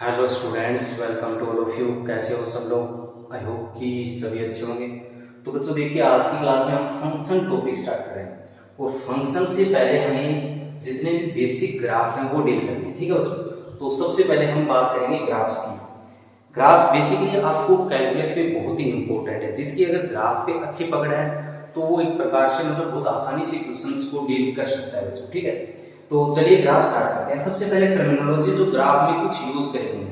Hello students, welcome to all of you. कैसे हो सब लोग? आई होप कि सभी अच्छे होंगे। तो बच्चों देखिए, आज की क्लास में हम फंक्शन टॉपिक स्टार्ट करें और फंक्शन से पहले हमें जितने भी बेसिक ग्राफ हैं वो डील करने हैं। ठीक है बच्चों? तो सबसे पहले हम बात करेंगे ग्राफ्स की। ग्राफ बेसिकली आपको कैलकुलस में बहुत ही इंपॉर्टेंट है, जिसकी अगर ग्राफ पे अच्छी पकड़ है तो वो एक प्रकार से बहुत आसानी से क्वेश्चंस को डील कर सकता है बच्चों। ठीक है, तो चलिए ग्राफ स्टार्ट करते हैं। सबसे पहले टर्मिनोलॉजी जो ग्राफ में कुछ यूज करेंगे,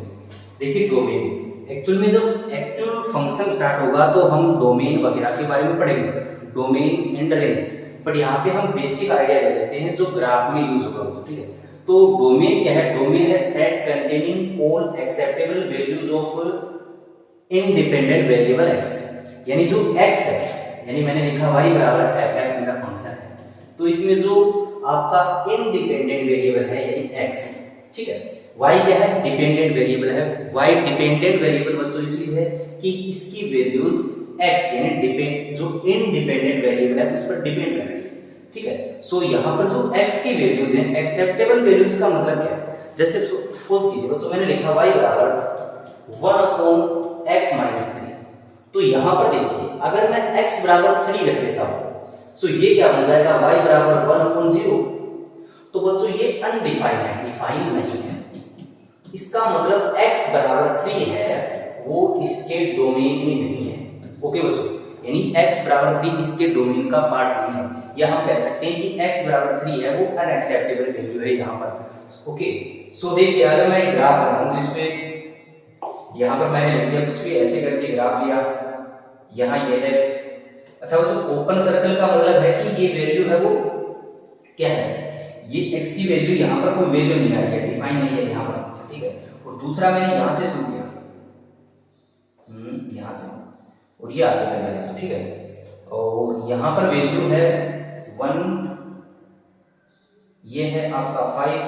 देखिए डोमेन। एक्चुअल में जब एक्चुअल फंक्शन स्टार्ट होगा तो हम डोमेन वगैरह के बारे में पढ़ेंगे, डोमेन एंड रेंज। बट यहाँ पे हम बेसिक आइडिया ले लेते हैं जो ग्राफ में यूज होगा बच्चों। ठीक है, तो डोमेन क्या है? डोमेन है set containing all acceptable values of independent variable x। यानी जो x है, यानी मैंने लिखा y बराबर f(x) मेरा फंक्शन है, तो इसमें जो आपका इंडिपेंडेंट वेरिएबल है यानी x। ठीक है, y क्या है? डिपेंडेंट वेरिएबल है। y डिपेंडेंट वेरिएबल बच्चों इसलिए है कि इसकी वैल्यूज x यानी जो इंडिपेंडेंट वेरिएबल है उस पर डिपेंड कर रही है। ठीक है, सो यहाँ पर जो x की वैल्यूज हैं, एक्सेप्टेबल वैल्यूज का मतलब क्या है? जैसे सपोज कीजिए बच्चों, मैंने लिखा y बराबर 1/x-3। तो यहाँ पर देखिए, अगर मैं x बराबर 3 रख देता हूँ सो ये क्या बन जाएगा? y बराबर 1/0। तो बच्चों ये अनडिफाइंड है, डिफाइन नहीं है। इसका मतलब x बराबर 3 है वो इसके डोमेन में नहीं है। ओके बच्चों, यानी x बराबर 3 इसके डोमेन का पार्ट नहीं है, या हम कह सकते हैं कि x बराबर 3 है वो अनएक्सेप्टेबल वैल्यू है यहाँ पर। ओके, सो देखिए, अगर मैं एक ग्राफ बनाऊं जिसपे यहाँ पर मैंने लिख दिया, कुछ भी ऐसे करके ग्राफ लिया, यहाँ ये है। अच्छा बच्चों, ओपन सर्कल का मतलब है कि ये वैल्यू है वो क्या है? ये x की वैल्यू यहाँ पर कोई वैल्यू नहीं आ रही है, डिफाइन नहीं है यहाँ पर। ठीक है, और दूसरा मैंने यहाँ से शुरू किया, यहाँ से, और ये आगे कर लिया। ठीक है, और यहाँ पर वैल्यू है 1, ये है आपका 5,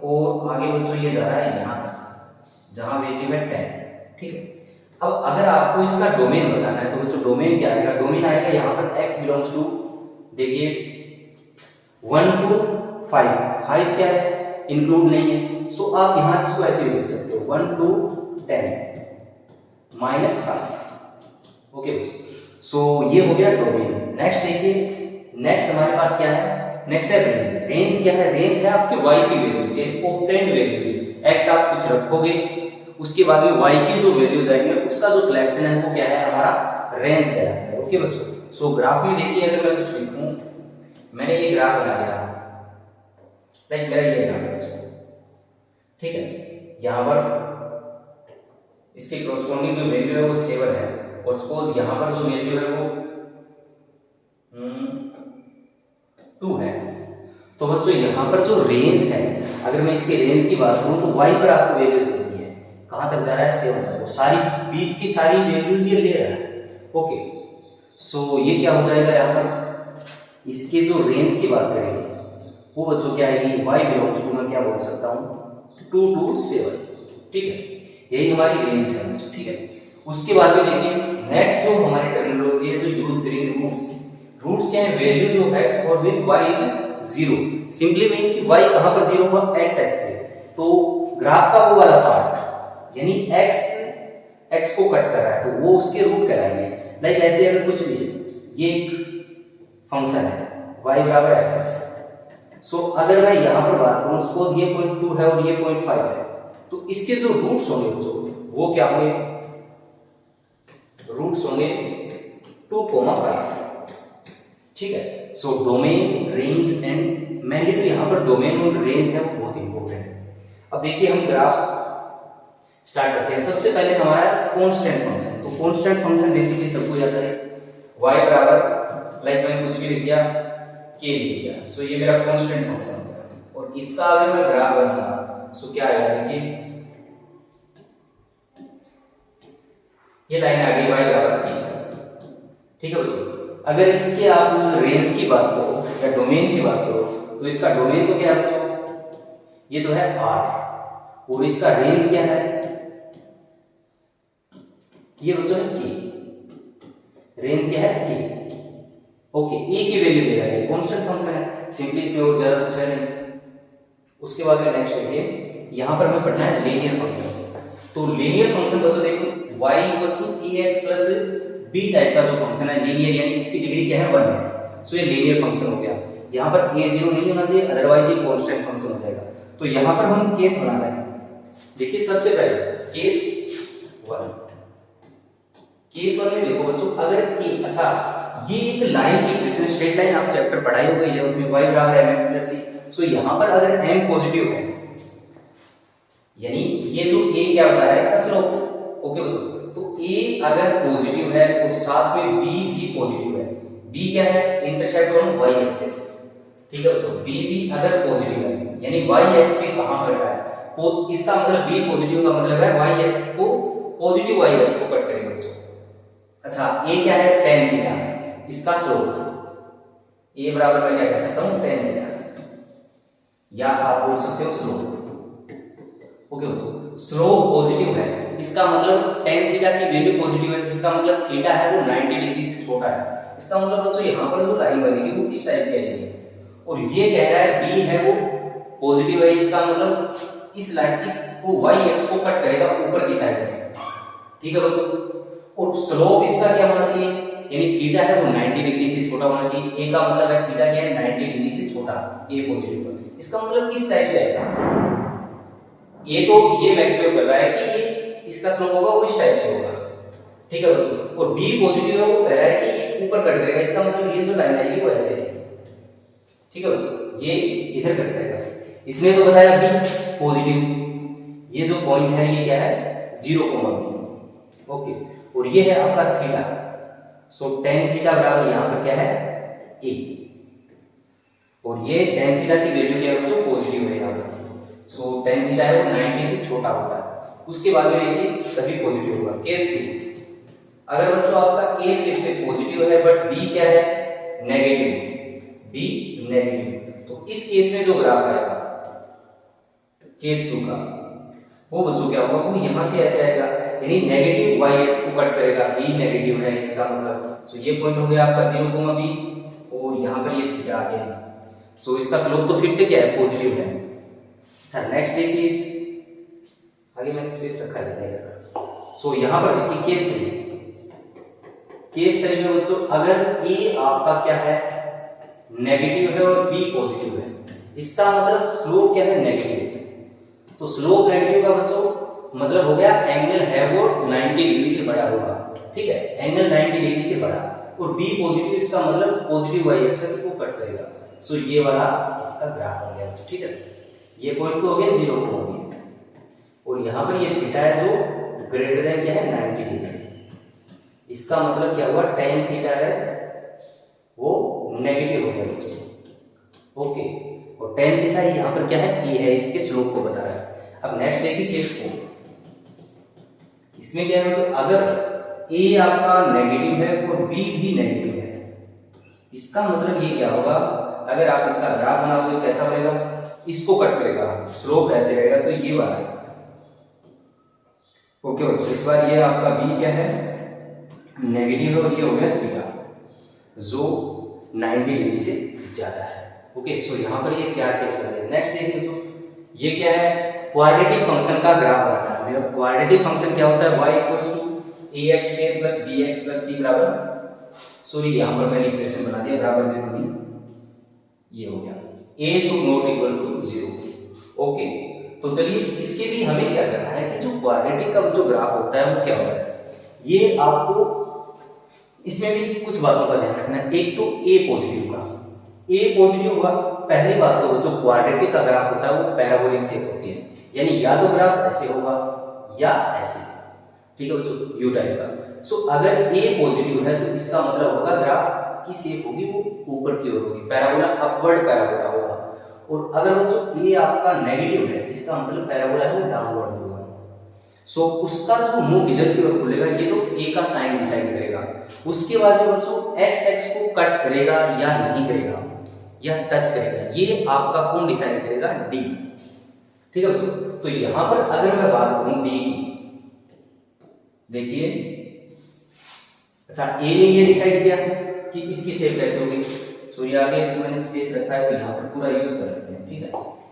और आगे बच्चों ये जा रहा है यहाँ तक जहाँ वैल्यू है 10। ठीक है, अब अगर आपको इसका डोमेन बताना है तो बच्चों डोमेन क्या आएगा? डोमेन आएगा यहाँ पर x बिलोंग्स टू, देखिए 1 to 5। 5 क्या है? इंक्लूड नहीं है, सो आप यहाँ इसको ऐसे भी लिख सकते हो 1 to 10 -5। ओके बच्चों, सो ये हो गया डोमेन। नेक्स्ट देखिए, नेक्स्ट हमारे पास क्या है? नेक्स्ट है रेंज। रेंज क्या है? रेंज है आपके y की वैल्यूज, ये ऑब्टेन्ड वैल्यूज। x आप कुछ रखोगे, उसके बाद में y की जो वैल्यूज आएंगे उसका जो कलेक्शन है वो क्या है? हमारा रेंज कहलाता है। ओके बच्चों, सो ग्राफ में देखिए, अगर मैं कुछ लिखूं, मैंने ये ग्राफ बना लिया, लाइक मेरा ये ग्राफ है बच्चों। ठीक है, यहाँ पर इसके कॉरस्पॉन्डिंग जो वैल्यू है वो 7 है, और सपोज यहाँ पर जो वैल्यू है वो 2 है। तो बच्चों यहाँ पर जो रेंज है, अगर मैं इसके रेंज की बात करूँ तो y पर आपको वैल्यू देनी है, कहाँ तक जा रहा है? 7 तक। तो सारी बीच की सारी वैल्यूज ये ले रहा है। ओके, सो ये क्या हो जाएगा? यहाँ पर इसके जो रेंज की बात करेंगे वो बच्चों क्या आएगी? y बिलोंग्स टू, मैं क्या बोल सकता हूँ, 2 to 7। ठीक है, यही हमारी रेंज है बच्चों। ठीक है, उसके बाद में देखिए नेक्स्ट जो हमारी टर्मिनोलॉजी है जो यूज करेंगे, रूट्स। रूट्स क्या है? Values of x for which y is 0। Simply mean कि y कहां पर 0 हुआ? x एक्स पे। तो ग्राफ का वो वाला पार्ट यानी x को कट कर रहा है तो वो उसके रूट कहलाएंगे। लाइक ऐसे अगर कुछ भी है, ये एक फंक्शन है y बराबर f(x). सो अगर मैं यहाँ पर बात करूँ, सपोज ये 0.2 है और ये 0.5 है, तो इसके जो रूट्स होंगे बच्चों वो क्या होंगे? रूट्स होंगे 2,5। ठीक है, so domain, range and, mainly तो यहाँ पर डोमेन और रेंज है वो बहुत इंपॉर्टेंट है। अब देखिए हम ग्राफ स्टार्ट करते हैं। सबसे पहले हमारा कांस्टेंट फंक्शन। तो कांस्टेंट फंक्शन बेसिकली सबको याद है, y बराबर, लाइक मैंने कुछ भी लिख दिया, k लिख दिया, सो ये मेरा कांस्टेंट फंक्शन हो गया। और इसका अगर मैं ग्राफ बनाऊंगा सो क्या आएगा? देखिए ये लाइन आ गई y बराबर k। ठीक है बच्चों, अगर इसके आप रेंज की बात करो या डोमेन की बात करो तो इसका डोमेन तो क्या है बच्चों? ये तो है R, और इसका रेंज क्या है? ये बच्चों है k। रेंज क्या है? k। ओके, e की वैल्यू दे रहा है, कांस्टेंट फंक्शन है, सिंपली इसमें और ज्यादा कुछ है नहीं। उसके बाद में नेक्स्ट देखिए, यहां पर हमें पढ़ना है लीनियर फंक्शन। तो लीनियर फंक्शन बच्चों देखो y equals to ax plus b type का जो फंक्शन है लीनियर, यानी इसकी डिग्री क्या है 1 है। सो ये लीनियर फंक्शन हो गया। यहाँ पर a 0 नहीं होना चाहिए, अदरवाइज ये कांस्टेंट फंक्शन हो जाएगा। तो यहाँ पर हम केस बना रहे हैं। देखिए सबसे पहले केस 1, केस 1 में देखो बच्चों अगर a, अच्छा ये एक लाइन की इक्वेशन, स्ट्रेट लाइन आप चैप्टर पढ़ाई होगी 11th में, y बराबर mx प्लस c। सो यहाँ पर अगर m पॉजिटिव है, यानी ये जो a क्या बता रहा है इसका स्लोप। ओके बच्चों, तो a अगर पॉजिटिव है तो साथ में b भी पॉजिटिव है। b क्या है, इंटरसेक्ट ऑन y एक्सिस। ठीक है बच्चों, b भी अगर पॉजिटिव है यानी y एक्स पे कहां कट रहा है, तो इसका मतलब b पॉजिटिव का मतलब है y एक्स को, पॉजिटिव y एक्स को कट करेगा बच्चों। अच्छा a क्या है, tan थीटा, इसका स्लोप a बराबर मैं क्या कह सकता हूं tan थीटा, या आप बोल सकते हो स्लोप। ओके बच्चों, स्लोप पॉजिटिव है, इसका मतलब tan थीटा की वैल्यू पॉजिटिव है, इसका मतलब थीटा है वो 90 डिग्री से छोटा है। इसका मतलब बच्चों यहाँ पर जो लाइन बनेगी वो किस टाइप की आएगी, और ये कह रहा है b है वो पॉजिटिव है, इसका मतलब इस लाइन, इसको y एक्स को कट करेगा ऊपर की साइड में। ठीक है बच्चों, और स्लोप इसका क्या होना चाहिए, यानी थीटा है वो 90 डिग्री से छोटा होना चाहिए। a का मतलब है थीटा क्या है 90 डिग्री से छोटा, a पॉजिटिव है, इसका मतलब किस टाइप से आएगा, ये तो ये मैक्सिमम कर रहा है कि ये इसका स्लोप होगा वो इस टाइप से होगा। ठीक है बच्चों, और b पॉजिटिव है वो कह रहा है कि ये ऊपर कट करेगा, इसका मतलब ये जो लाइन है ये वो ऐसे है। ठीक है बच्चों, ये इधर कट करेगा, इसने तो बताया b पॉजिटिव, ये जो पॉइंट है ये क्या है 0,b। ओके, और ये है आपका थीटा। सो tan थीटा बराबर यहां पर क्या है a, और ये tan थीटा की वैल्यू क्या है बच्चों पॉजिटिव है यहां पर। सो tan थीटा है वो 90 से छोटा होता है, उसके बाद में ये तभी पॉजिटिव होगा। केस 2, अगर बच्चों आपका a फिर से पॉजिटिव है बट b क्या है नेगेटिव, b नेगेटिव, तो इस केस में जो ग्राफ आएगा केस 2 का, वो बच्चों क्या होगा, वो यहां से ऐसे आएगा, यानी नेगेटिव y एक्स को कट करेगा, b नेगेटिव है इसका मतलब। सो ये पॉइंट हो गया आपका 0,b, और यहां पर ये थीटा आ गया। सो इसका स्लोप तो फिर से क्या है पॉजिटिव है। अच्छा नेक्स्ट देखिए, आगे मैंने स्पेस रखा है देखने का। सो यहां पर देखिए केस 3, केस 3 में बच्चों अगर a आपका क्या है नेगेटिव है और b पॉजिटिव है, इसका मतलब स्लोप क्या है नेगेटिव। तो स्लोप नेगेटिव का बच्चों मतलब हो गया एंगल है वो 90 डिग्री से बड़ा होगा। ठीक है, एंगल 90 डिग्री से बड़ा, और b पॉजिटिव, इसका मतलब पॉजिटिव y एक्सिस को कट करेगा। सो ये वाला इसका ग्राफ आ गया। ठीक है, ये पॉइंट तो हो गया 0,b, और यहां पर ये थीटा है जो ग्रेटर देन क्या है 90 डिग्री, इसका मतलब क्या हुआ tan थीटा है वो नेगेटिव हो गया बच्चों। ओके, और tan थीटा यहां पर क्या है a है, इसके स्लोप को बता रहा है। अब नेक्स्ट देखिए केस 4, इसमें क्या है तो अगर a आपका नेगेटिव है और b भी नेगेटिव है, इसका मतलब ये क्या होगा, अगर आप इसका ग्राफ बनाओगे तो कैसा बनेगा, इसको कट करेगा, स्लोप ऐसे रहेगा, तो ये वाला है। ओके बच्चों, इस बार ये आपका b क्या है नेगेटिव है, और ये हो गया थीटा जो 90 डिग्री से ज्यादा है। ओके, सो यहां पर ये 4 केस बन गए। नेक्स्ट देखिए बच्चों, ये क्या है क्वाड्रेटिक फंक्शन का ग्राफ बनाना है। क्वाड्रेटिक फंक्शन क्या होता है, y equals to ax square plus bx plus c बराबर, सॉरी यहां पर मैंने इक्वेशन बना दिया बराबर 0 नहीं, ये हो गया a should not equals to 0। Okay, तो चलिए इसके लिए हमें क्या करना है कि जो क्वाड्रेटिक का जो ग्राफ होता है वो क्या होता है, ये आपको इसमें भी कुछ बातों का ध्यान रखना है। एक तो a पॉजिटिव का, a पॉजिटिव होगा, पहली बात तो जो क्वाड्रेटिक का ग्राफ होता है वो पैराबोलिक शेप होती है, यानी या तो ग्राफ ऐसे होगा या ऐसे। ठीक है बच्चों, यू टाइप का। सो अगर a पॉजिटिव है तो इसका मतलब होगा ग्राफ की शेप होगी वो ऊपर की ओर होगी, पैराबोला अपवर्ड पैराबोला होगा। और अगर बच्चों a आपका नेगेटिव है, इसका मतलब पैराबोला है वो डाउनवर्ड होगा। सो उसका जो मुंह इधर की ओर खुलेगा, ये तो a का साइन डिसाइड करेगा। उसके बाद में बच्चों x एक्स को कट करेगा या नहीं करेगा या टच करेगा, ये आपका कौन डिसाइड करेगा, d। ठीक है बच्चों, तो यहां पर अगर मैं बात करूं d की, देखिए अच्छा a ने ये डिसाइड किया कि इसकी शेप कैसे होगी। सो ये आगे मैंने स्पेस रखा है तो यहां पर पूरा यूज कर लेते हैं। ठीक है,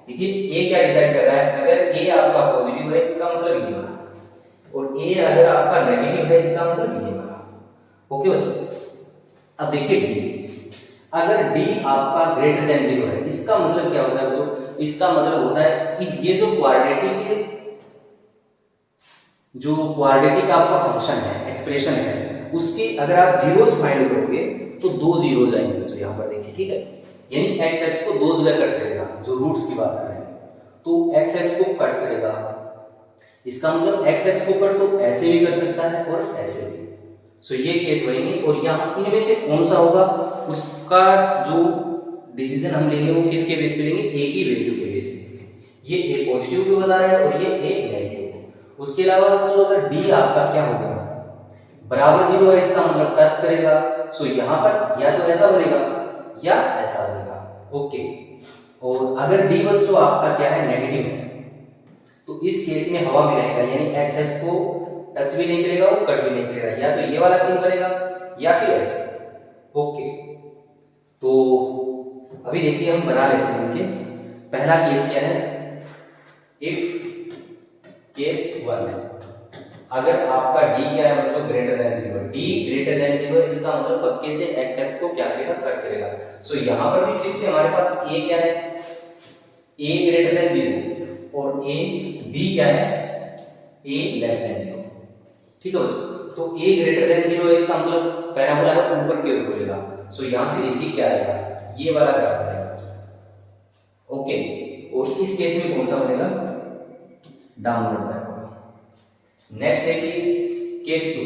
देखिए a क्या डिसाइड कर रहा है, अगर a आपका पॉजिटिव है इसका मतलब ये होगा, और ए अगर आपका नेगेटिव है इसका मतलब ये वाला। ओके बच्चों, अब देखिए डी, अगर डी आपका ग्रेटर देन 0 है, इसका मतलब क्या होता है बच्चों? इसका मतलब होता है इस ये जो क्वाड्रेटिक आपका फंक्शन है, एक्सप्रेशन है, उसके अगर आप जीरोज फाइंड करोगे तो 2 जीरोज आएंगे बच्चों यहाँ पर देखिए, ठीक है। यानी एक्स एक्स को 2 जगह कट करेगा, जो रूट्स की बात कर रहे हैं, तो एक्स एक्स को कट करेगा, इसका मतलब एक्स एक्स को कट तो ऐसे भी कर सकता है और ऐसे भी। सो ये केस बनेंगे, और यहाँ इनमें से कौन सा होगा उसका जो डिसीजन हम लेंगे वो किसके बेस पे लेंगे? ए की वैल्यू के बेस पे। ये ए पॉजिटिव क्यों बता रहा है और ये ए नेगेटिव। उसके अलावा जो अगर डी आपका क्या होगा बराबर 0 है, इसका मतलब टच करेगा, सो यहाँ पर या तो ऐसा बनेगा या ऐसा बनेगा। ओके, और अगर डी बच्चों आपका क्या है? नेगेटिव है, तो इस केस में हवा में रहेगा, यानी एक्स एक्स को टच भी नहीं करेगा और कट भी नहीं करेगा, या तो ये वाला सीन बनेगा या फिर ऐसे। ओके, तो अभी देखिए हम बना लेते हैं इनके। पहला केस क्या है? इफ केस 1, अगर आपका डी क्या है बच्चों? Greater than 0, D greater than 0, इसका मतलब पक्के से एक्स एक्स को क्या करेगा? कट करेगा। सो यहाँ पर भी फिर से हमारे पास ए क्या है? ए ग्रेटर देन 0 और ए बी क्या है? ए लेस देन 0, ठीक है बच्चों। तो a ग्रेटर देन 0 है, इसका मतलब पैराबोला है ऊपर की ओर बोलेगा। सो यहां से देखिए क्या आएगा? ये वाला ग्राफ बनेगा। ओके, और इस केस में कौन सा बनेगा? Downward parabola. नेक्स्ट देखिए केस 2,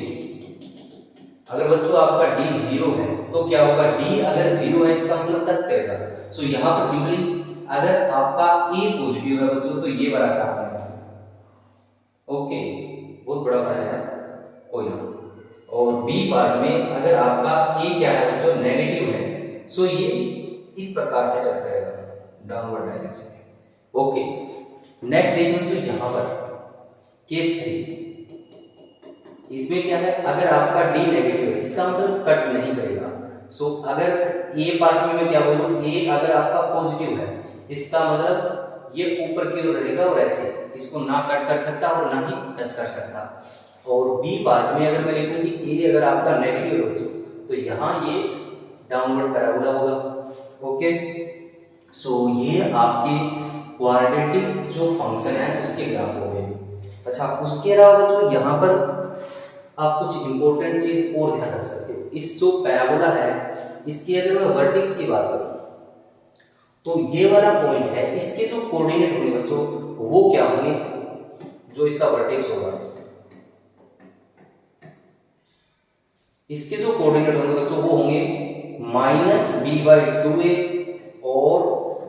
अगर बच्चों आपका d 0 है तो क्या होगा? d अगर 0 है इसका मतलब टच करेगा। सो यहां पर सिंपली अगर आपका a पॉजिटिव है बच्चों तो ये वाला ग्राफ बनेगा। ओके, बहुत बड़ा बनाया कोई ना। और बी पार्ट में अगर आपका ए क्या है जो नेगेटिव है, सो ये इस प्रकार से टच करेगा डाउनवर्ड डायरेक्शन। ओके, नेक्स्ट देखिए जो यहाँ पर केस 3, इसमें क्या है? अगर आपका डी नेगेटिव है, इसका मतलब कट नहीं करेगा। सो अगर ए पार्ट में मैं क्या बोलूँ? ए अगर आपका पॉजिटिव है, इसका मतलब ये ऊपर की ओर रहेगा और ऐसे, इसको ना कट कर सकता और ना ही टच कर सकता। और बी पार्ट में अगर मैं लिखूं कि ए अगर आपका नेगेटिव है तो यहाँ ये डाउनवर्ड पैराबोला होगा। ओके, सो ये आपके क्वाड्रेटिक जो फंक्शन है उसके ग्राफ हो गए। अच्छा, उसके अलावा जो यहाँ पर आप कुछ इंपॉर्टेंट चीज और ध्यान रख सकते हो। इस जो पैराबोला है इसकी अगर मैं वर्टेक्स की बात करूं तो ये वाला पॉइंट है, इसके जो कोऑर्डिनेट होंगे बच्चों वो क्या होंगे? जो इसका वर्टेक्स होगा इसके जो कोऑर्डिनेट होंगे बच्चों वो होंगे -b/2a और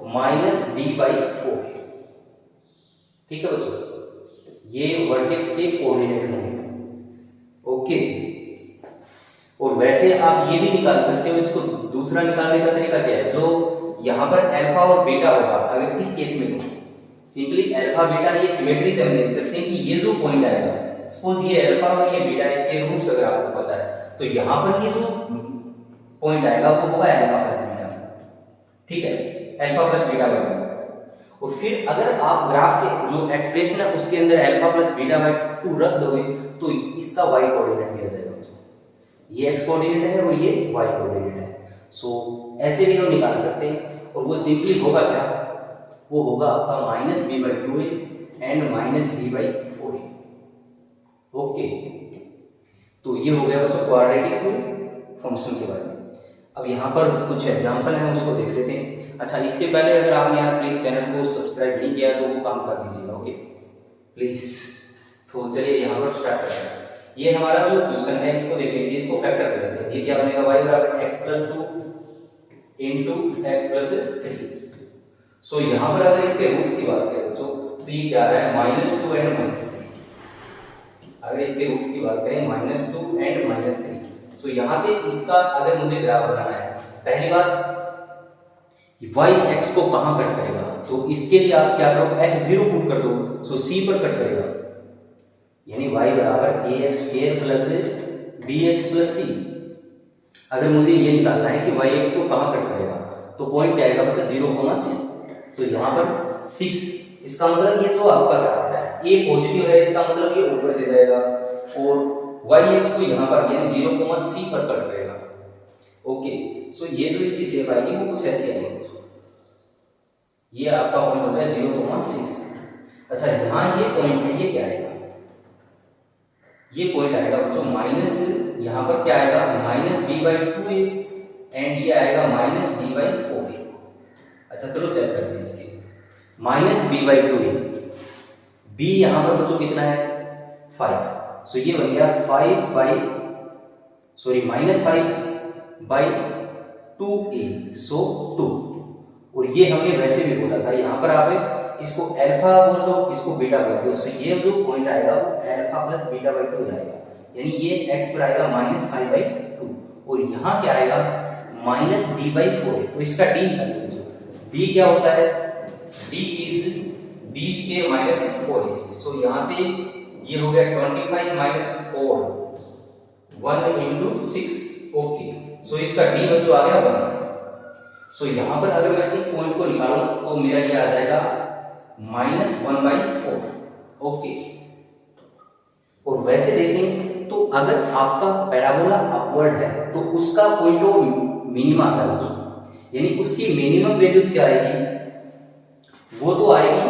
-d/4a। ठीक है बच्चों, ये वर्टेक्स के कोऑर्डिनेट होंगे। ओके, और वैसे आप ये भी निकाल सकते हो, इसको दूसरा निकालने का तरीका क्या है? जो यहाँ पर अल्फा और बीटा होगा, अगर इस केस में तो सिंपली अल्फा बीटा ये सिमेट्री से हम देख सकते हैं कि ये जो पॉइंट आएगा, सपोज ये अल्फा और ये बीटा, इसके रूट्स अगर आपको पता है तो यहाँ पर ये जो पॉइंट आएगा वो होगा अल्फा प्लस बीटा। ठीक है, अल्फा प्लस बीटा बाई 2। और फिर अगर आप ग्राफ के जो एक्सप्रेशन है उसके अंदर अल्फा प्लस बीटा बाई 2 रख दोगे तो इसका y कोऑर्डिनेट दिया जाएगा। ये x कोऑर्डिनेट है और ये y कोऑर्डिनेट है। सो ऐसे भी हम निकाल सकते हैं, और वो सिंपली होगा क्या? वो होगा आपका -b/2a एंड -d/4a। ओके, तो ये हो गया बच्चों क्वाड्रेटिक फंक्शन के बारे में। अब यहाँ पर कुछ एग्जांपल हैं उसको देख लेते हैं। अच्छा, इससे पहले अगर आपने यार प्लीज चैनल को सब्सक्राइब नहीं किया तो वो काम कर दीजिएगा। Okay please. तो चलिए यहाँ पर स्टार्ट करते हैं। ये हमारा जो क्वेश्चन है इसको देख लीजिए, इसको फैक्टर कर लेते हैं। ये क्या बनेगा? y बराबर x+2 इंटू x+3। सो यहाँ पर अगर इसके रूट्स की बात करें तो ये क्या आ रहा है? -2 एंड -3। अगर इसके रूट्स की बात करें -2 एंड -3, सो यहाँ से इसका अगर मुझे ग्राफ बनाना है, पहली बात y x को कहाँ कट करेगा? तो इसके लिए आप क्या करो? x0 पुट कर दो, सो c पर कट करेगा, यानी y बराबर ax² plus bx plus c। अगर मुझे ये निकालना है कि y x को कहाँ कट करेगा तो पॉइंट क्या आएगा बच्चा? 0,6। सो यहाँ पर 6 इसका मतलब ये जो आपका ग्राफ है ए पॉजिटिव है, इसका मतलब ये ऊपर से जाएगा और वाई एक्स को यहाँ पर यानी 0,c पर कट करेगा। ओके, सो ये जो इसकी शेप आएगी वो कुछ ऐसी आएगी। ये आपका पॉइंट हो गया 0,6। अच्छा, यहाँ ये पॉइंट है, ये क्या आएगा? ये पॉइंट आएगा जो माइनस, यहाँ पर क्या आएगा -b/2a एंड ये आएगा -d/4a। अच्छा चलो चेक करते हैं इसके। -b/2a, b यहाँ पर बच्चों कितना है 5, सो ये बन गया -5/2a, सो 2। और ये हमने वैसे भी बोला था, यहाँ पर आप इसको अल्फा बोल दो, इसको बीटा बोल दो, सो ये जो पॉइंट आएगा वो अल्फा प्लस बीटा/2 आएगा, यानी ये x पर आएगा -5/2 और यहाँ क्या आएगा -d/4। तो इसका d निकालिए। d क्या होता है? d इज b² - 4ac, सो यहाँ से ये हो गया 25 - 4 1 × 6। ओके, सो इसका d बच्चों आ गया 1। सो यहाँ पर अगर मैं इस पॉइंट को निकालूं तो मेरा क्या आ जाएगा -1/4। ओके, और वैसे देखें तो अगर आपका पैराबोला अपवर्ड है तो उसका पॉइंट ऑफ मिनिमा आता है बच्चों, यानी उसकी मिनिमम वैल्यू क्या आएगी? वो तो आएगी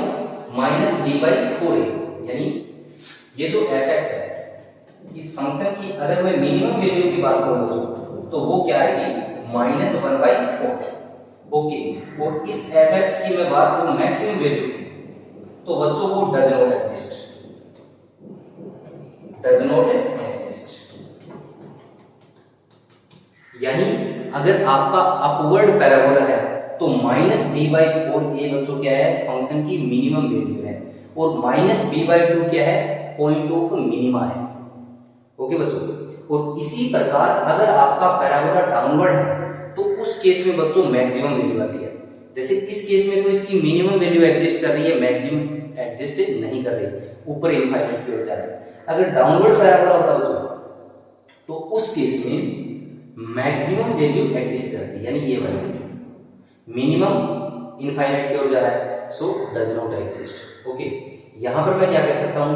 -d/4a, यानी ये जो f(x) है इस फंक्शन की अगर मैं मिनिमम वैल्यू की बात करूं बच्चों तो वो क्या आएगी -1/4। ओके, और इस f(x) की मैं बात करूं मैक्सिमम वैल्यू की तो बच्चों वो डज नॉट एग्जिस्ट। यानी अगर आपका अपवर्ड पैराबोला है तो -d/4a बच्चों क्या है? फंक्शन की मिनिमम वैल्यू है, और -b/2 क्या है? पॉइंट ऑफ मिनिमा है। ओके बच्चों, और इसी प्रकार अगर आपका पैराबोला डाउनवर्ड है तो उस केस में बच्चों मैक्सिमम वैल्यू आती है। जैसे इस केस में तो इसकी मिनिमम वैल्यू एग्जिस्ट कर रही है, मैक्सिमम एग्जिस्ट नहीं कर रही, ऊपर इनफाइनाइट की ओर जा रही है। अगर डाउनवर्ड पैराबोला होता बच्चों तो उस केस में मैक्सिमम वैल्यू एग्जिस्ट करती है, यानी ये वाली वैल्यू मिनिमम इनफाइनाइट की ओर जा रहा है, so does not exist. Okay, यहां पर मैं क्या कह सकता हूं?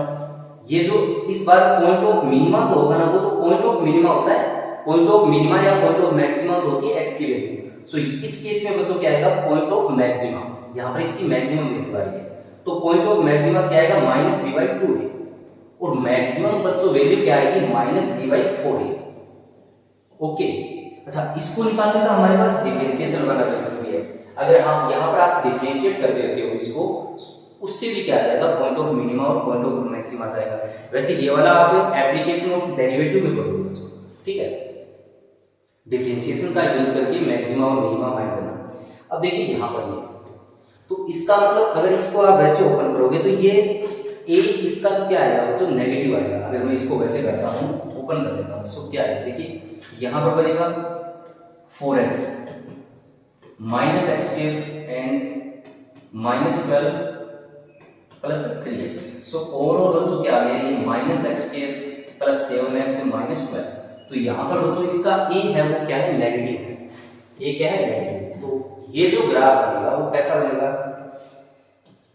ये जो इस बार पॉइंट ऑफ मिनिमा तो होगा ना, वो तो पॉइंट ऑफ मिनिमा होता है, पॉइंट ऑफ मिनिमा या पॉइंट ऑफ मैक्सिमा तो होती है x की वैल्यू। सो इस केस में बच्चों क्या आएगा? पॉइंट ऑफ मैक्सिमा, यहां पर इसकी मैक्सिमम वैल्यू आ रही है, तो पॉइंट ऑफ मैक्सिमा क्या आएगा -b/2a, और मैक्सिमम बच्चों वैल्यू क्या आएगी -d/4a। ओके, अच्छा इसको निकालने का हमारे पास डिफरेंशिएशन वाला जरूरी है। अगर हम यहाँ पर आप डिफरेंशिएट कर देते हो इसको, उससे भी क्या आ जाएगा? पॉइंट ऑफ मिनिमा और पॉइंट ऑफ मैक्सिमा आ जाएगा। वैसे ये वाला आप एप्लीकेशन ऑफ डेरिवेटिव में पढ़ोगे इसको, ठीक है, डिफरेंशिएशन का यूज करके मैक्सिमा और मिनिमा फाइंड करना। अब देखिए यहाँ पर ये, तो इसका मतलब अगर इसको आप वैसे ओपन करोगे तो ये a इसका क्या आएगा बच्चों? नेगेटिव आएगा। अगर मैं इसको वैसे करता हूँ, ओपन कर लेता हूँ, सो क्या आएगा? देखिए यहाँ पर बनेगा 4x -x² and -12 plus 3x। So overall बच्चों क्या आ गया? ये -x² प्लस 7x -12। तो यहाँ पर बच्चों इसका a है वो क्या है? नेगेटिव है। a क्या है? नेगेटिव। तो ये जो ग्राफ बनेगा वो कैसा बनेगा?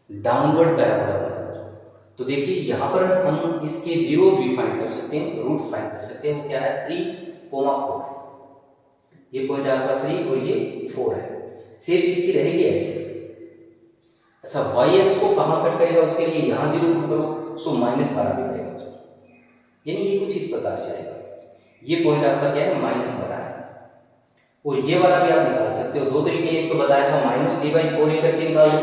डाउनवर्ड पैराबोला बनेगा। तो देखिए यहाँ पर हम इसके जीरोस भी फाइंड कर सकते हैं, रूट्स फाइंड कर सकते हैं। क्या है? 3,4। ये पॉइंट आपका 3 और ये 4 है। शेप इसकी रहेगी ऐसे। अच्छा, y(x) को कहाँ कट करेगा? उसके लिए यहाँ 0 पुट करो, सो -12 भी करेगा, यानी ये कुछ इस प्रकार से आएगा। ये पॉइंट आपका क्या है? -12 है। और ये वाला भी आप निकाल सकते हो। दो तरीके, एक तो बताया था -d/4a करके निकाल दो,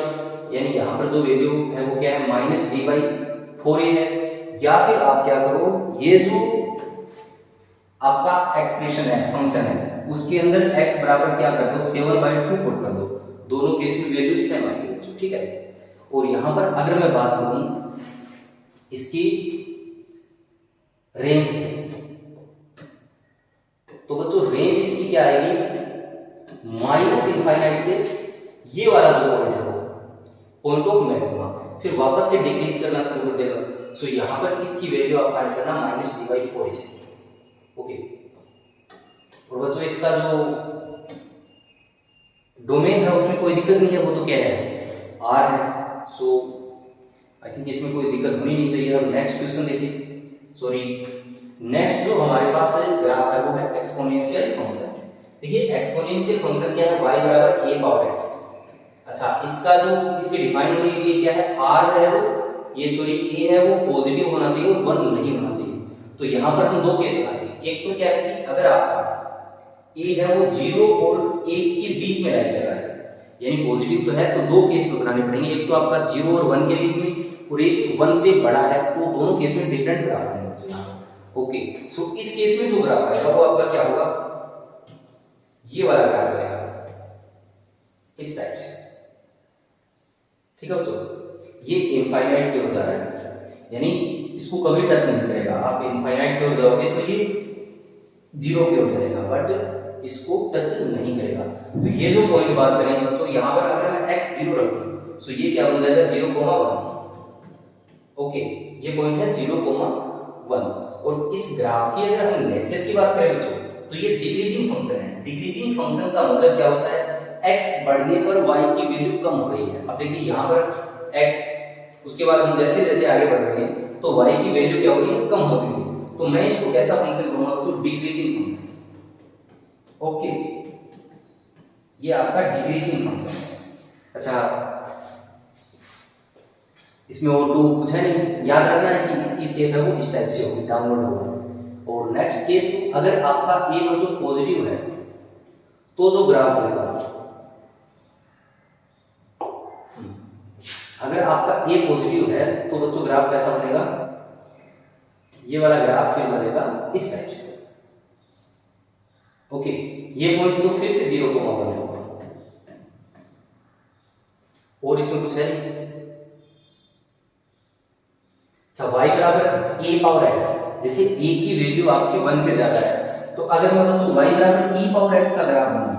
यानी यहाँ पर जो वैल्यू है वो क्या है? -d/4a है। या फिर आप क्या करो, ये जो आपका एक्सप्रेशन है, फंक्शन है, उसके अंदर x बराबर क्या कर दो? 7/2 पुट कर दो। दोनों केस में वैल्यू सेम आएगी बच्चों, ठीक है। और यहां पर अगर मैं बात करूं इसकी रेंज की, तो बच्चों रेंज इसकी क्या आएगी? -इनफाइनाइट से ये वाला जो पॉइंट है वो पॉइंट ऑफ मैक्सिमा, फिर वापस से डिक्रीज करना शुरू कर देगा। सो यहां पर इसकी वैल्यू आप फाइंड करना -d/4 से। ओके, और बच्चों इसका जो डोमेन है उसमें कोई दिक्कत नहीं है, वो तो क्या है? R है। सो आई थिंक इसमें कोई दिक्कत होनी नहीं चाहिए। अब नेक्स्ट क्वेश्चन देखिए, सॉरी नेक्स्ट जो हमारे पास ग्राफ है वो है एक्सपोनेंशियल फंक्शन। देखिए एक्सपोनेंशियल फंक्शन क्या है, y बराबर a पावर x। अच्छा इसका जो इसके डिफाइन होने के लिए क्या है, r है वो ये सॉरी a है वो पॉजिटिव होना चाहिए और 1 नहीं होना चाहिए। तो यहाँ पर हम दो केस बनाते हैं। एक तो क्या है कि अगर आपका a है वो 0 और 1 के बीच में लाई कर रहा है, यानी पॉजिटिव तो है, तो दो केस बनाने पड़ेंगे। एक तो आपका 0 और 1 के बीच में और एक 1 से बड़ा है, तो दोनों केस में डिफरेंट ग्राफ आएगा। ओके सो इस केस में जो ग्राफ आएगा वो आपका क्या होगा, ये वाला ग्राफ आएगा इस टाइप से, ठीक है बच्चों। ये इनफाइनाइट की ओर जा रहा है, यानी इसको कभी टच नहीं करेगा। आप इनफाइनाइट की ओर जाओगे तो ये 0 की ओर जाएगा, बट इसको टच नहीं करेगा। तो ये जो पॉइंट बात करेंगे बच्चों, यहाँ पर अगर मैं x 0 रखूं तो ये क्या बन जाएगा 0,1। ओके ये पॉइंट है 0,1। और इस ग्राफ की अगर हम नेचर की बात करें बच्चों, तो ये डिक्रीजिंग फंक्शन है। डिक्रीजिंग फंक्शन का मतलब क्या होता है, x बढ़ने पर y की वैल्यू कम हो रही है। अब देखिए यहाँ पर x, उसके बाद हम जैसे जैसे आगे बढ़ रहे हैं तो y की वैल्यू क्या हो रही है, कम हो रही है। तो मैं इसको कैसा फंक्शन कहूंगा बच्चों, डिक्रीजिंग फंक्शन। ओके ये आपका डिक्रीजिंग फंक्शन है। अच्छा इसमें और तो कुछ है नहीं, याद रखना है कि इसकी शेप है वो इस टाइप से होगी, डाउनवर्ड होगा। और नेक्स्ट केस, अगर आपका a जो पॉजिटिव है तो जो ग्राफ बनेगा, अगर आपका a पॉजिटिव है तो बच्चों ग्राफ कैसा बनेगा, ये वाला ग्राफ फिर बनेगा इस टाइप से। ओके ये पॉइंट तो फिर से 0,1 होगा और इसमें कुछ है नहीं। अच्छा y बराबर a पावर x, जैसे a की वैल्यू आपकी 1 से ज्यादा है, तो अगर मैं बच्चों y बराबर e पावर x का ग्राफ बनाऊं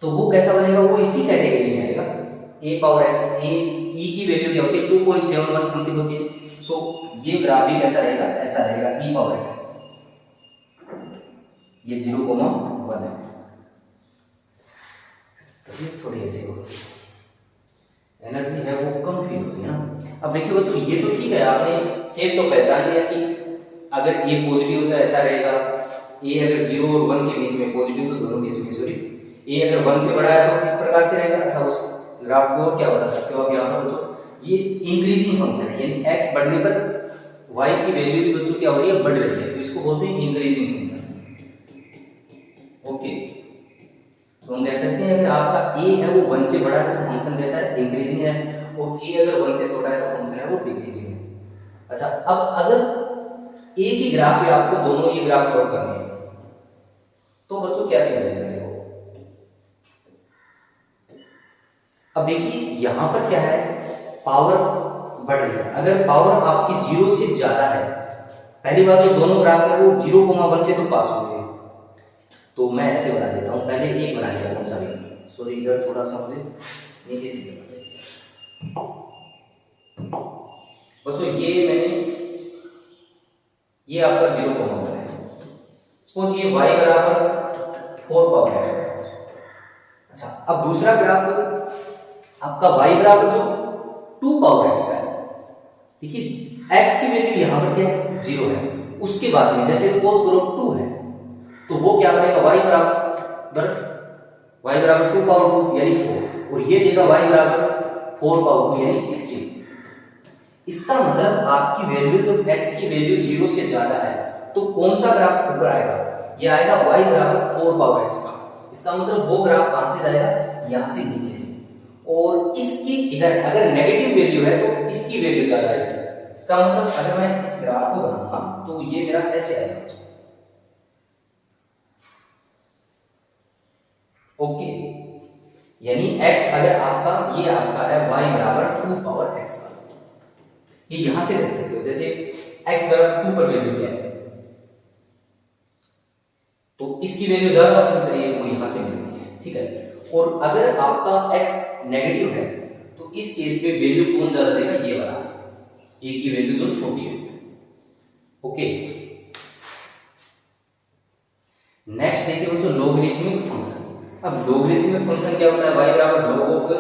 तो वो कैसा बनेगा, वो इसी कैटेगरी में आएगा। a power x, a e की वैल्यू क्या होती है 2.71 समथिंग होती है। सो ये ग्राफ भी कैसा रहेगा, ऐसा रहेगा e पावर x, ये 0,1 है। तो ये थोड़ी ऐसी होगी, एनर्जी है वो कम फील होगी ना। अब देखिए बच्चों ये तो ठीक है, आपने शेप तो पहचान लिया कि अगर a पॉजिटिव तो ऐसा रहेगा, a अगर 0 और 1 के बीच में पॉजिटिव तो दोनों केस में सॉरी a अगर 1 से बड़ा है तो इस प्रकार से रहेगा। अच्छा उस ग्राफ को और क्या बता सकते हो आप यहाँ पर बच्चों, ये इंक्रीजिंग फंक्शन है, यानी x बढ़ने पर y की वैल्यू भी बच्चों क्या हो रही है, बढ़ रही है, तो इसको बोलते हैं इंक्रीजिंग फंक्शन। ओके तो हम देख सकते हैं अगर आपका a है वो 1 से बड़ा है तो फंक्शन कैसा है, इंक्रीजिंग है, और a अगर 1 से छोटा है तो फंक्शन है वो डिक्रीजिंग है। अच्छा अब अगर a की ग्राफ पे आपको दोनों ये ग्राफ प्लॉट करने हैं तो बच्चों कैसे बनेगा देखो। अब देखिए यहां पर क्या है, पावर बढ़ रही है। अगर पावर आपकी 0 से ज्यादा है, पहली बात तो दोनों ग्राफ है वो 0,1 से तो पास होंगे, तो मैं ऐसे बना देता हूं, पहले एक बना लिया कौन सा भी, सॉरी इधर थोड़ा सा मुझे नीचे से चलना चाहिए बच्चों। ये मैंने, ये आपका 0,1 है, सपोज ये y बराबर 4 पावर x है। अच्छा अब दूसरा ग्राफ आपका y बराबर जो 2 पावर x का है, देखिए x की वैल्यू यहां पर क्या है 0 है, उसके बाद में जैसे सपोज करो 2 है तो वो क्या बनेगा y बराबर 2 पावर 2 यानी 4, और ये देगा y बराबर 4 पावर 2 यानी 16। इसका मतलब आपकी वैल्यू जब x की वैल्यू 0 से ज्यादा है तो कौन सा ग्राफ ऊपर आएगा, ये आएगा y बराबर 4 पावर x का। इसका मतलब वो ग्राफ कहां से जाएगा, यहां से नीचे से, और इसकी इधर अगर नेगेटिव वैल्यू है तो इसकी वैल्यू ज्यादा आएगी। इसका मतलब अगर मैं इस ग्राफ को बनाऊंगा तो ये मेरा ऐसे आएगा। ओके यानी x अगर आपका, ये आपका है y बराबर 2 पावर x का, ये यहां से देख सकते हो, जैसे x बराबर 2 पर वैल्यू क्या है तो इसकी वैल्यू ज्यादा होनी चाहिए, वो यहां से मिलती है, ठीक है। और अगर आपका x नेगेटिव है तो इस केस पे वैल्यू कौन ज्यादा देगा, ये वाला, a की वैल्यू जो छोटी है। ओके नेक्स्ट देखिए बच्चों लॉगरिथमिक फंक्शन। अब लॉगरिथमिक फंक्शन क्या होता है, y बराबर log ऑफ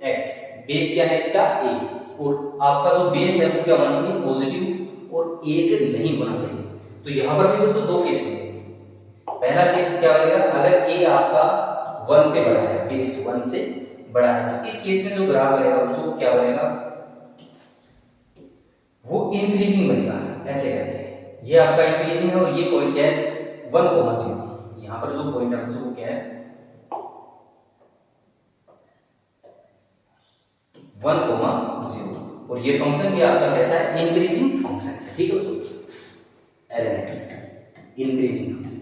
x, बेस क्या है इसका a, और आपका जो बेस है वो क्या होना चाहिए, पॉजिटिव, और 1 नहीं होना चाहिए। तो यहाँ पर भी बच्चों 2 केस होंगे। पहला केस क्या बनेगा, अगर a आपका 1 से बड़ा है, बेस 1 से बड़ा है, तो इस केस में जो ग्राफ बनेगा बच्चों क्या बनेगा, वो इंक्रीजिंग बनेगा, ऐसे कहते हैं। ये आपका इंक्रीजिंग है और ये पॉइंट क्या है 1,0। यहाँ पर जो पॉइंट है बच्चों वो क्या है 1,0, और ये फंक्शन भी आपका कैसा है, इंक्रीजिंग फंक्शन है। ठीक है बच्चों, ln(x) इंक्रीजिंग फंक्शन।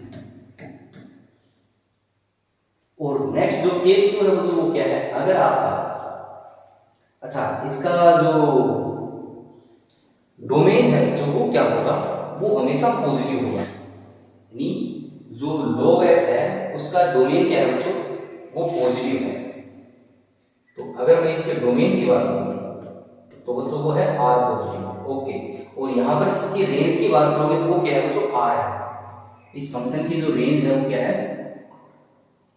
और नेक्स्ट जो केस 2 है बच्चों वो क्या है, अगर आपका, अच्छा इसका जो डोमेन है जो वो क्या होगा, वो हमेशा पॉजिटिव होगा, यानी जो log x है उसका डोमेन क्या है बच्चों, वो पॉजिटिव है। तो अगर मैं इसके डोमेन की बात करूं तो बच्चों वो है r पॉजिटिव, ओके। और यहाँ पर इसकी रेंज की बात करोगे तो वो क्या है बच्चों, r है। इस फंक्शन की जो रेंज है वो क्या है,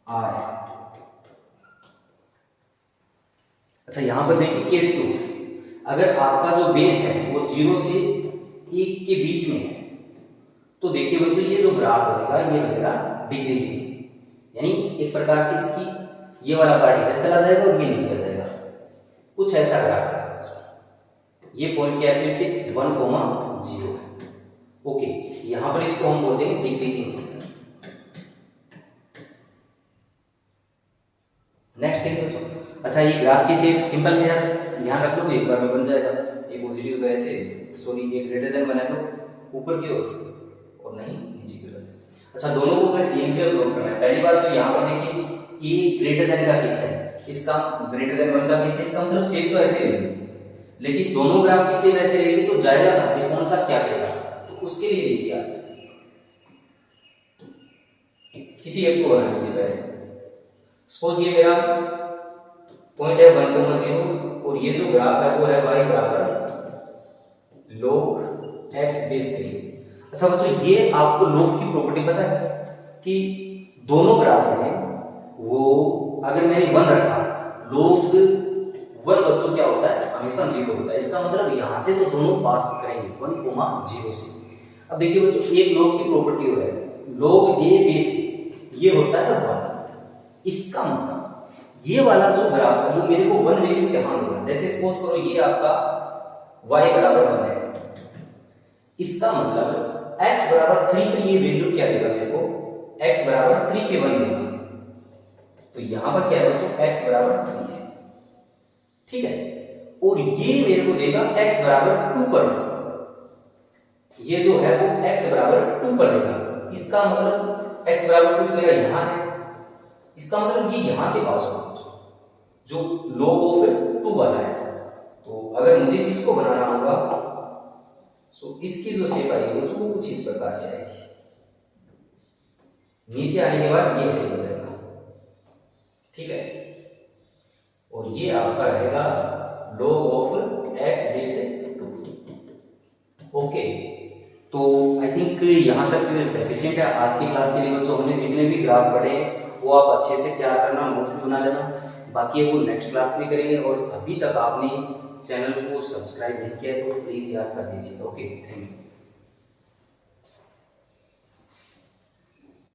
r है। अच्छा यहाँ पर देखिए केस 2, अगर आपका जो बेस है वो 0 से 1 के बीच में है, तो देखिए बच्चों ये जो ग्राफ बनेगा ये बनेगा डिक्रीजिंग, यानी एक प्रकार से इसकी ये वाला पार्ट इधर चला जाएगा और ये नीचे आ जाएगा, कुछ ऐसा ग्राफ है। ये पॉइंट क्या है, फिर से 1,0 है, ओके। यहाँ पर इसको हम बोलते हैं डिक्रीजिंग फंक्शन। नेक्स्ट देखिए बच्चों, अच्छा ये ग्राफ की शेप सिंपल है यार, ध्यान रख लो एक बार में बन जाएगा। ये पॉजिटिव तो ऐसे, सॉरी ये ग्रेटर देन बना तो ऊपर की ओर और नहीं नीचे की ओर। अच्छा दोनों को अगर एम से प्लॉट करना है, पहली बात तो यहाँ पर देखिए ए ग्रेटर देन का केस है, इसका ग्रेटर देन 1 का केस है, इसका मतलब शेप तो ऐसे रहेगी, लेकिन दोनों ग्राफ की शेप ऐसे रहेगी तो जाएगा कहां से, कौन सा क्या करेगा, तो उसके लिए देखिए आप किसी एक को बना लीजिए पहले। सपोज ये मेरा पॉइंट है 1,0 और ये जो ग्राफ है वो है y बराबर log x बेस 3। अच्छा बच्चों ये आपको log की प्रॉपर्टी पता है कि दोनों ग्राफ हैं वो अगर मैंने 1 रखा, log 1 बच्चों क्या होता है, हमेशा 0 होता है। इसका मतलब यहां से तो दोनों पास करेंगे 1,0 से। अब देखिए बच्चों एक log की प्रॉपर्टी हो है log a बेस ये होता है 1। इसका मतलब ये वाला जो ग्राफ है वो मेरे को 1 वैल्यू कहां देगा, जैसे सपोज करो ये आपका y बराबर 1 है, इसका मतलब x बराबर 3 पर ये वैल्यू क्या देगा मेरे को, x बराबर 3 पे 1 देगा। तो यहां पर क्या है बच्चों, x बराबर 3 है, ठीक है। और ये मेरे को देगा x बराबर 2 पर, ये जो है वो x बराबर 2 पर देगा। इसका मतलब x बराबर 2 मेरा यहां है, इसका मतलब ये यहां से पास होगा जो log ऑफ 2 वाला है। तो अगर मुझे इसको बनाना होगा तो इसकी जो शेप आएगी वो कुछ इस प्रकार से आएगी, नीचे आने के बाद ये ऐसे हो जाएगा, ठीक है। और ये आपका रहेगा log of x base 2, okay. तो आई थिंक यहां तक सफिशिएंट है आज की क्लास के लिए बच्चों। हमने जितने भी ग्राफ पढ़े वो आप अच्छे से क्या करना, नोट्स भी बना लेना, बाकी वो नेक्स्ट क्लास में करेंगे। और अभी तक आपने चैनल को सब्सक्राइब नहीं किया है तो प्लीज़ याद कर दीजिए, ओके। Thank you.